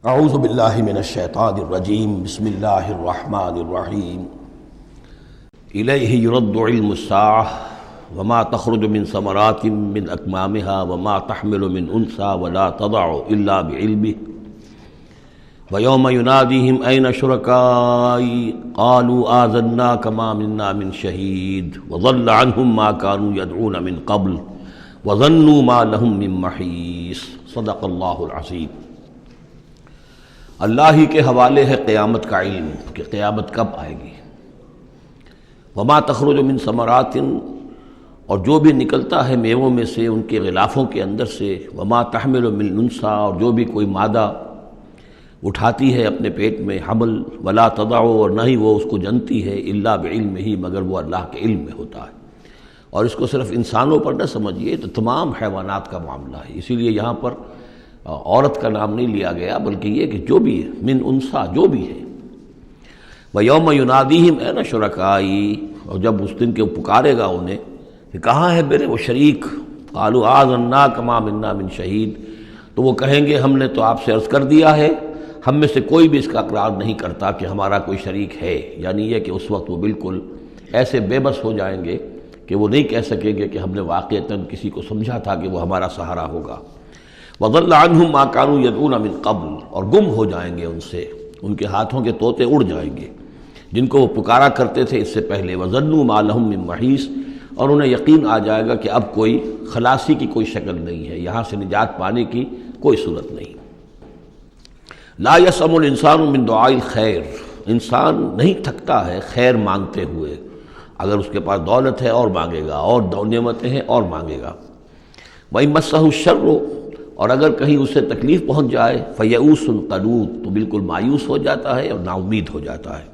اعوذ باللہ من الشیطان الرجیم بسم اللہ الرحمن الرحیم الیہ یرد علم الساعة وما تخرج من ثمرات من اکمامها وما تحمل من انثى ولا تضع الا بعلمه ویوم ینادیہم این شرکائی قالوا آذناک ما منا من شہید وضل عنہم ما كانوا يدعون من قبل وظنوا ما لهم من محیص صدق اللہ العظیم۔ اللہ ہی کے حوالے ہے قیامت کا علم کہ قیامت کب آئے گی۔ وما تخرج من ثمرات، اور جو بھی نکلتا ہے میووں میں سے ان کے غلافوں کے اندر سے، وما تحمل من انثى، اور جو بھی کوئی مادہ اٹھاتی ہے اپنے پیٹ میں حمل، ولا تضع، اور نہ ہی وہ اس کو جنتی ہے، الا بعلمہ، مگر وہ اللہ کے علم میں ہوتا ہے۔ اور اس کو صرف انسانوں پر نہ سمجھیے، تو تمام حیوانات کا معاملہ ہے۔ اسی لیے یہاں پر عورت کا نام نہیں لیا گیا، بلکہ یہ کہ جو بھی ہے، من انثیٰ، جو بھی ہے۔ وَيَوْمَ يُنَادِيهِمْ أَيْنَ شُرَكَائِي، اور جب اس دن کے پکارے گا انہیں کہ کہاں ہے میرے وہ شریک، قَالُوا آذَنَّاكَ مَا مِنَّا مِن شَهِيدٍ، تو وہ کہیں گے ہم نے تو آپ سے عرض کر دیا ہے، ہم میں سے کوئی بھی اس کا اقرار نہیں کرتا کہ ہمارا کوئی شریک ہے۔ یعنی یہ کہ اس وقت وہ بالکل ایسے بے بس ہو جائیں گے کہ وہ نہیں کہہ سکیں گے کہ ہم نے واقعتاً کسی کو سمجھا تھا کہ وہ ہمارا سہارا ہوگا۔ وَضَلَّ عَنْهُمْ مَا كَانُوا يَدْعُونَ مِن قَبْلُ، اور گم ہو جائیں گے ان سے، ان کے ہاتھوں کے طوطے اڑ جائیں گے جن کو وہ پکارا کرتے تھے اس سے پہلے۔ وَظَنُّوا مَا لَهُم مِّن مَّحِيصٍ، اور انہیں یقین آ جائے گا کہ اب کوئی خلاصی کی کوئی شکل نہیں ہے، یہاں سے نجات پانے کی کوئی صورت نہیں۔ لَا يَسْأَمُ الْإِنسَانُ مِن دُعَاءِ الْخَيْرِ، انسان نہیں تھکتا ہے خیر مانگتے ہوئے، اگر اس کے پاس دولت ہے اور مانگے گا، اور نعمتیں ہیں اور مانگے گا۔ وَإِن مَسَّهُ الشَّرُّ، اور اگر کہیں اسے تکلیف پہنچ جائے، فَيَئُوسٌ قَنُوطٌ، تو بالکل مایوس ہو جاتا ہے اور نا امید ہو جاتا ہے۔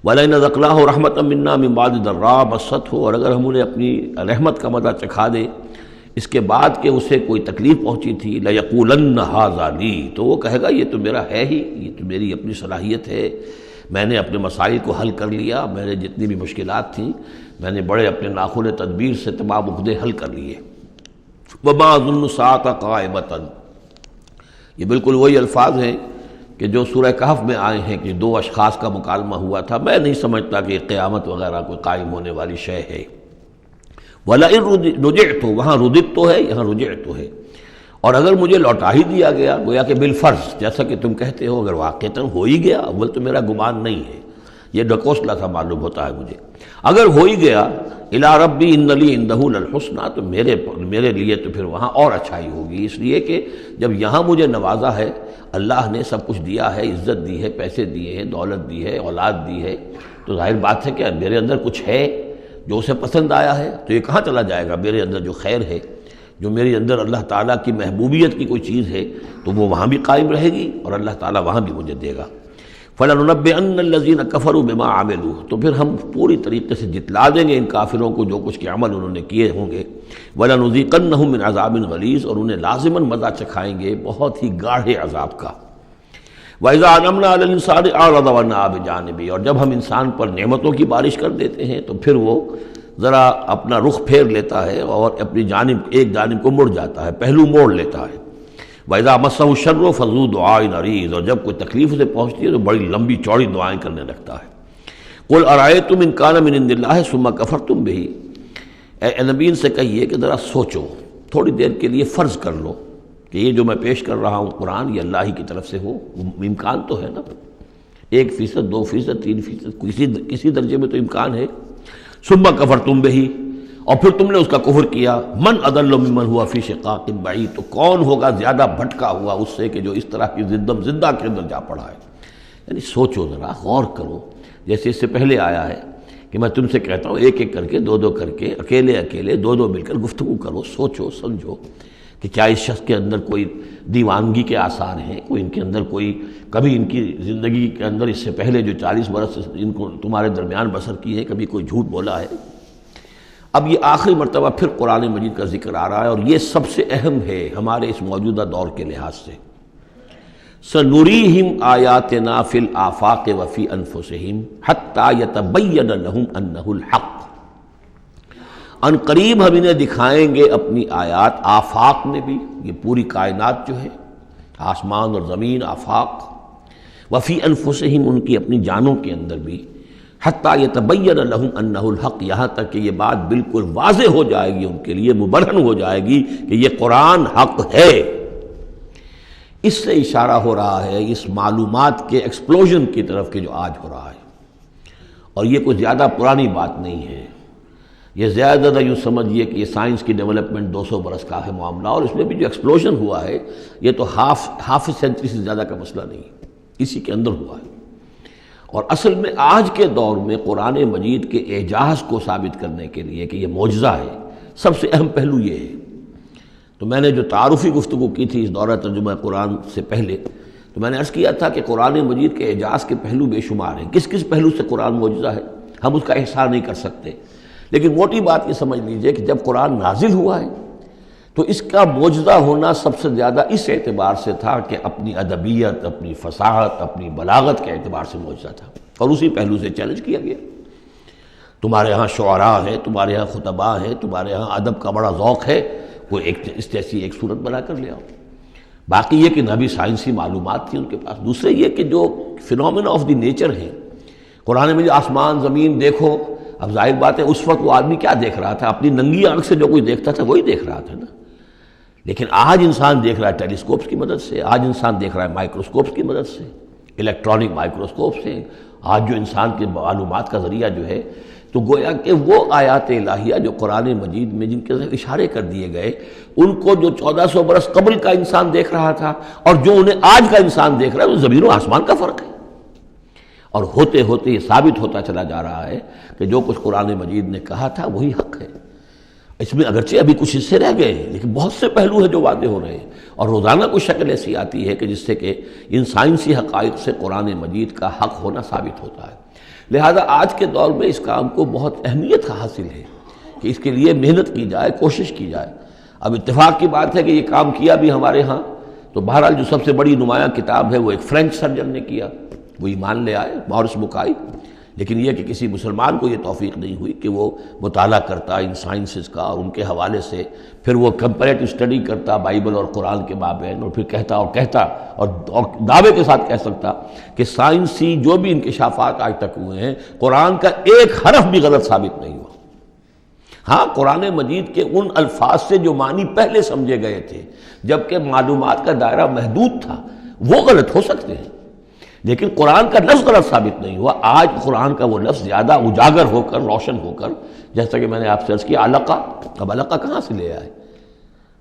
وَلَئِنْ أَذَقْنَاهُ رَحْمَةً مِنَّا مِن بَعْدِ ضَرَّاءَ مَسَّتْهُ، اور اگر ہم انہیں اپنی رحمت کا مزہ چکھا دے اس کے بعد کہ اسے کوئی تکلیف پہنچی تھی، لَيَقُولَنَّ هَٰذَا لِي، تو وہ کہے گا یہ تو میرا ہے ہی، یہ تو میری اپنی صلاحیت ہے، میں نے اپنے مسائل کو حل کر لیا، میرے جتنی بھی مشکلات تھیں میں نے بڑے اپنے ناخن تدبیر سے تمام عقدے حل کر لیے۔ وَمَا أَظُنُّ السَّاعَةَ قَائِمَةً، یہ بالکل وہی الفاظ ہیں کہ جو سورہ کہف میں آئے ہیں کہ دو اشخاص کا مکالمہ ہوا تھا، میں نہیں سمجھتا کہ قیامت وغیرہ کوئی قائم ہونے والی شے ہے۔ وَلَئِن رُجِعْتُ، وہاں رُدِدْتُ ہے، یہاں رُجِعْتُ ہے، اور اگر مجھے لوٹا ہی دیا گیا، گویا کہ بالفرض، جیسا کہ تم کہتے ہو، اگر واقعتاً ہو ہی گیا، اول تو میرا گمان نہیں ہے، یہ ڈکوسلا سا معلوم ہوتا ہے مجھے، اگر ہو ہی گیا، اِلَىٰ رَبِّي إِنَّ لِي عِندَهُ لَلْحُسْنَىٰ، تو میرے لیے تو پھر وہاں اور اچھائی ہوگی، اس لیے کہ جب یہاں مجھے نوازا ہے، اللہ نے سب کچھ دیا ہے، عزت دی ہے، پیسے دیے ہیں، دولت دی ہے، اولاد دی ہے، تو ظاہر بات ہے کہ میرے اندر کچھ ہے جو اسے پسند آیا ہے، تو یہ کہاں چلا جائے گا؟ میرے اندر جو خیر ہے، جو میرے اندر اللہ تعالیٰ کی محبوبیت کی کوئی چیز ہے، تو وہ وہاں بھی قائم رہے گی اور اللہ تعالیٰ وہاں بھی مجھے دے گا۔ فَلَنُنَبِّئَنَّ الَّذِينَ كَفَرُوا بِمَا عَمِلُوا، تو پھر ہم پوری طریقے سے جتلا دیں گے ان کافروں کو جو کچھ کے عمل انہوں نے کیے ہوں گے۔ وَلَنُذِيقَنَّهُم مِّنْ عَذَابٍ غَلِيظٍ، اور انہیں لازماً مزہ چکھائیں گے بہت ہی گاڑھے عذاب کا۔ وَإِذَا أَنْعَمْنَا عَلَى الْإِنسَانِ أَعْرَضَ وَنَأَىٰ بِجَانِبِهِ، اور جب ہم انسان پر نعمتوں کی بارش کر دیتے ہیں تو پھر وہ ذرا اپنا رخ پھیر لیتا ہے اور اپنی جانب، ایک جانب کو مڑ جاتا ہے، پہلو موڑ لیتا ہے۔ وَإِذَا مَسَّهُ الشَّرُّ فَذُو دُعَاءٍ عَرِيضٍ، اور جب کوئی تکلیف اسے پہنچتی ہے تو بڑی لمبی چوڑی دعائیں کرنے لگتا ہے۔ قُلْ أَرَأَيْتُمْ إِنْ كَانَ مِنْ عِنْدِ اللَّهِ ثُمَّ كَفَرْتُمْ بِهِ، اے نبی ان سے کہیے کہ ذرا سوچو، تھوڑی دیر کے لیے فرض کر لو کہ یہ جو میں پیش کر رہا ہوں قرآن یہ اللہ ہی کی طرف سے ہو، امکان تو ہے نا، 1%، 2%، 3%، کسی درجے میں تو امکان ہے۔ ثُمَّ كَفَرْتُمْ بِهِ، اور پھر تم نے اس کا کفر کیا، من اضل ممن ہوا فی شقاق بعید، تو کون ہوگا زیادہ بھٹکا ہوا اس سے کہ جو اس طرح کی زندہ کے اندر جا پڑا ہے۔ یعنی سوچو ذرا، غور کرو، جیسے اس سے پہلے آیا ہے کہ میں تم سے کہتا ہوں ایک ایک کر کے، دو دو کر کے، اکیلے اکیلے، دو دو مل کر گفتگو کرو، سوچو سمجھو کہ کیا اس شخص کے اندر کوئی دیوانگی کے آثار ہیں، کوئی ان کے اندر کوئی، کبھی ان کی زندگی کے اندر اس سے پہلے جو 40 برس ان کو تمہارے درمیان بسر کی ہے، کبھی کوئی جھوٹ بولا ہے۔ اب یہ آخری مرتبہ پھر قرآن مجید کا ذکر آ رہا ہے، اور یہ سب سے اہم ہے ہمارے اس موجودہ دور کے لحاظ سے۔ سَنُرِيهِمْ آيَاتِنَا فِي الْآفَاقِ وَفِي أَنفُسِهِمْ حَتَّى يَتَبَيَّنَ لَهُمْ أَنَّهُ الْحَقُّ، ان قریب ہم انہیں دکھائیں گے اپنی آیات، آفاق میں بھی، یہ پوری کائنات جو ہے، آسمان اور زمین، آفاق، وفی انفسہم، ان کی اپنی جانوں کے اندر بھی، حتیٰ یتبین لہم انہ الحق، یہاں تک کہ یہ بات بالکل واضح ہو جائے گی ان کے لیے، مبرہن ہو جائے گی کہ یہ قرآن حق ہے۔ اس سے اشارہ ہو رہا ہے اس معلومات کے ایکسپلوژن کی طرف کہ جو آج ہو رہا ہے، اور یہ کوئی زیادہ پرانی بات نہیں ہے، یہ زیادہ یوں سمجھیے کہ یہ سائنس کی ڈیولپمنٹ 200 برس کا ہے معاملہ، اور اس میں بھی جو ایکسپلوژن ہوا ہے یہ تو ہاف سینچری سے زیادہ کا مسئلہ نہیں ہے، اسی کے اندر ہوا ہے۔ اور اصل میں آج کے دور میں قرآن مجید کے اعجاز کو ثابت کرنے کے لیے کہ یہ معجزہ ہے، سب سے اہم پہلو یہ ہے۔ تو میں نے جو تعارفی گفتگو کی تھی اس دورہ ترجمہ قرآن سے پہلے، تو میں نے عرض کیا تھا کہ قرآن مجید کے اعجاز کے پہلو بے شمار ہیں، کس کس پہلو سے قرآن معجزہ ہے ہم اس کا احصاء نہیں کر سکتے، لیکن موٹی بات یہ سمجھ لیجئے کہ جب قرآن نازل ہوا ہے تو اس کا معجزہ ہونا سب سے زیادہ اس اعتبار سے تھا کہ اپنی ادبیت، اپنی فصاحت، اپنی بلاغت کے اعتبار سے معجزہ تھا، اور اسی پہلو سے چیلنج کیا گیا۔ تمہارے ہاں شعراء ہیں، تمہارے ہاں خطباء ہیں، تمہارے ہاں ادب کا بڑا ذوق ہے، کوئی ایک اس جیسی ایک صورت بنا کر لے آؤ۔ باقی یہ کہ نہ بھی سائنسی معلومات تھی ان کے پاس، دوسرے یہ کہ جو فینومینا آف دی نیچر ہیں قرآن میں، جو آسمان زمین دیکھو، اب ظاہر بات ہے اس وقت وہ آدمی کیا دیکھ رہا تھا؟ اپنی ننگی آنکھ سے جو کوئی دیکھتا تھا وہی دیکھ رہا تھا نا، لیکن آج انسان دیکھ رہا ہے ٹیلیسکوپس کی مدد سے، آج انسان دیکھ رہا ہے مائکروسکوپس کی مدد سے، الیکٹرانک مائکروسکوپ سے، آج جو انسان کے معلومات کا ذریعہ جو ہے، تو گویا کہ وہ آیات الہیہ جو قرآن مجید میں جن کے اشارے کر دیے گئے، ان کو جو 1400 برس قبل کا انسان دیکھ رہا تھا اور جو انہیں آج کا انسان دیکھ رہا ہے، وہ زمین و آسمان کا فرق ہے۔ اور ہوتے ہوتے یہ ثابت ہوتا چلا جا رہا ہے کہ جو کچھ قرآن مجید نے کہا تھا وہی حق ہے۔ اس میں اگرچہ ابھی کچھ حصے رہ گئے ہیں، لیکن بہت سے پہلو ہیں جو واضح ہو رہے ہیں، اور روزانہ کچھ شکل ایسی آتی ہے کہ جس سے کہ ان سائنسی حقائق سے قرآن مجید کا حق ہونا ثابت ہوتا ہے۔ لہذا آج کے دور میں اس کام کو بہت اہمیت حاصل ہے کہ اس کے لیے محنت کی جائے، کوشش کی جائے۔ اب اتفاق کی بات ہے کہ یہ کام کیا بھی ہمارے ہاں، تو بہرحال جو سب سے بڑی نمایاں کتاب ہے وہ ایک فرینچ سرجن نے کیا، وہ ایمان لے آئے، مورس بکائی، لیکن یہ کہ کسی مسلمان کو یہ توفیق نہیں ہوئی کہ وہ مطالعہ کرتا ان سائنسز کا اور ان کے حوالے سے پھر وہ کمپیریٹو اسٹڈی کرتا بائبل اور قرآن کے مابین، اور پھر کہتا اور دعوے کے ساتھ کہہ سکتا کہ سائنسی جو بھی انکشافات آج تک ہوئے ہیں قرآن کا ایک حرف بھی غلط ثابت نہیں ہوا۔ ہاں، قرآن مجید کے ان الفاظ سے جو معنی پہلے سمجھے گئے تھے جبکہ معلومات کا دائرہ محدود تھا وہ غلط ہو سکتے ہیں، لیکن قرآن کا لفظ غلط ثابت نہیں ہوا۔ آج قرآن کا وہ لفظ زیادہ اجاگر ہو کر، روشن ہو کر، جیسا کہ میں نے آپ سے عرض کیا علقہ، اب علقہ کہاں سے لے آئے؟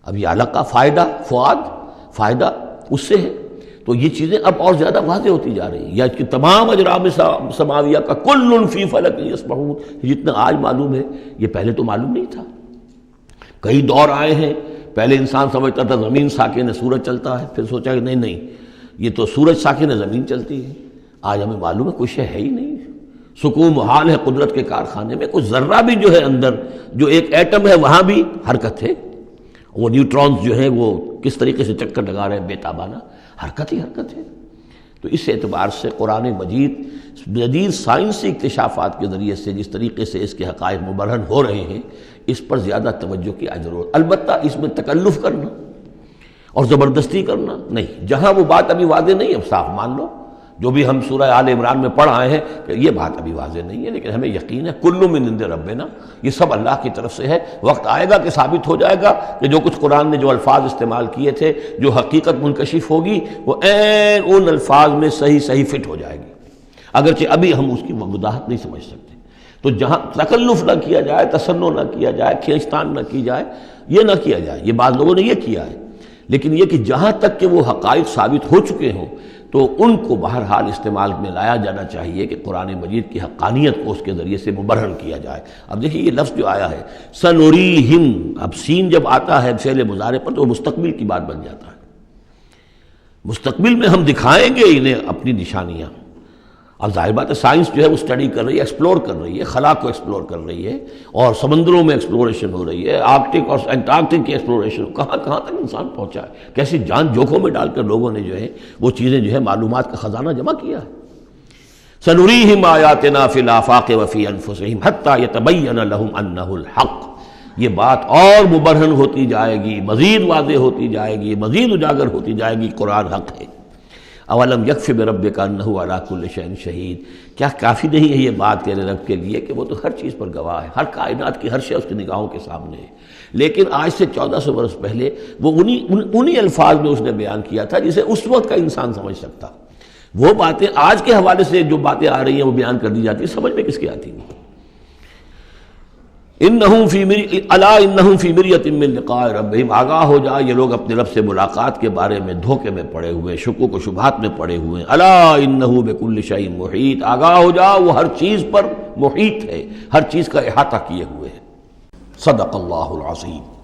اب یہ علقہ فائدہ، فؤاد، فائدہ اس سے ہے، تو یہ چیزیں اب اور زیادہ واضح ہوتی جا رہی ہیں۔ یا کہ تمام اجرام سماویہ کا کل فی فلک یسبحون، جتنا آج معلوم ہے یہ پہلے تو معلوم نہیں تھا۔ کئی دور آئے ہیں، پہلے انسان سمجھتا تھا زمین ساکن ہے، سورج چلتا ہے، پھر سوچا کہ نہیں یہ تو سورج ساکن ہے، زمین چلتی ہے۔ آج ہمیں معلوم ہے کوئی شے ہے ہی نہیں، سکون محال ہے قدرت کے کارخانے میں، کوئی ذرہ بھی جو ہے اندر جو ایک ایٹم ہے وہاں بھی حرکت ہے، وہ نیوٹرونز جو ہیں وہ کس طریقے سے چکر لگا رہے ہیں بے تابانہ، حرکت ہی حرکت ہے۔ تو اس اعتبار سے قرآن مجید جدید سائنسی اکتشافات کے ذریعے سے جس طریقے سے اس کے حقائق مبرہن ہو رہے ہیں، اس پر زیادہ توجہ کی ضرورت۔ البتہ اس میں تکلف کرنا اور زبردستی کرنا نہیں، جہاں وہ بات ابھی واضح نہیں ہے صاف مان لو، جو بھی ہم سورہ آل عمران میں پڑھ آئے ہیں کہ یہ بات ابھی واضح نہیں ہے، لیکن ہمیں یقین ہے کل من عند ربنا، یہ سب اللہ کی طرف سے ہے۔ وقت آئے گا کہ ثابت ہو جائے گا کہ جو کچھ قرآن نے جو الفاظ استعمال کیے تھے، جو حقیقت منکشف ہوگی، وہ عین ان الفاظ میں صحیح فٹ ہو جائے گی، اگرچہ ابھی ہم اس کی وضاحت نہیں سمجھ سکتے۔ تو جہاں تکلف نہ کیا جائے، تصنع نہ کیا جائے، کھینچتان نہ کی جائے، یہ نہ کیا جائے، یہ بعض لوگوں نے یہ کیا ہے، لیکن یہ کہ جہاں تک کہ وہ حقائق ثابت ہو چکے ہوں تو ان کو بہرحال استعمال میں لایا جانا چاہیے کہ قرآن مجید کی حقانیت کو اس کے ذریعے سے مبرہن کیا جائے۔ اب دیکھیے یہ لفظ جو آیا ہے سنوریہم، اب سین جب آتا ہے فعل مضارع پر تو وہ مستقبل کی بات بن جاتا ہے، مستقبل میں ہم دکھائیں گے انہیں اپنی نشانیاں۔ اب ظاہر بات ہے سائنس جو ہے وہ اسٹڈی کر رہی ہے، ایکسپلور کر رہی ہے، خلا کو ایکسپلور کر رہی ہے، اور سمندروں میں ایکسپلوریشن ہو رہی ہے، آرکٹک اور انٹارکٹک کی ایکسپلوریشن، کہاں تک انسان پہنچا ہے، کیسی جان جوکھوں میں ڈال کر لوگوں نے جو ہے وہ چیزیں جو ہے معلومات کا خزانہ جمع کیا ہے۔ سنریہم آیاتنا فی الآفاق وفی انفسہم حتی یتبین لہم انہ الحق، یہ بات اور مبرہن ہوتی جائے گی، مزید واضح ہوتی جائے گی، مزید اجاگر ہوتی جائے گی، قرآن حق ہے۔ اولم یکف بربک انہ علی کل شیء شہید، کیا کافی نہیں ہے یہ بات تیرے رب کے لیے کہ وہ تو ہر چیز پر گواہ ہے، ہر کائنات کی ہر شے اس کی نگاہوں کے سامنے ہے۔ لیکن آج سے 1400 برس پہلے وہ انہی الفاظ میں اس نے بیان کیا تھا جسے اس وقت کا انسان سمجھ سکتا۔ وہ باتیں آج کے حوالے سے جو باتیں آ رہی ہیں وہ بیان کر دی جاتی ہیں، سمجھ میں کس کی آتی ہیں؟ انہم فی مریۃ من لقاء ربہم، آگاہ ہو جا یہ لوگ اپنے رب سے ملاقات کے بارے میں دھوکے میں پڑے ہوئے، شکوک و شبہات میں پڑے ہوئے۔ الا انہ بکل شیء محیط، آگاہ ہو جا وہ ہر چیز پر محیط ہے، ہر چیز کا احاطہ کیے ہوئے ہے۔ صدق اللہ العظیم۔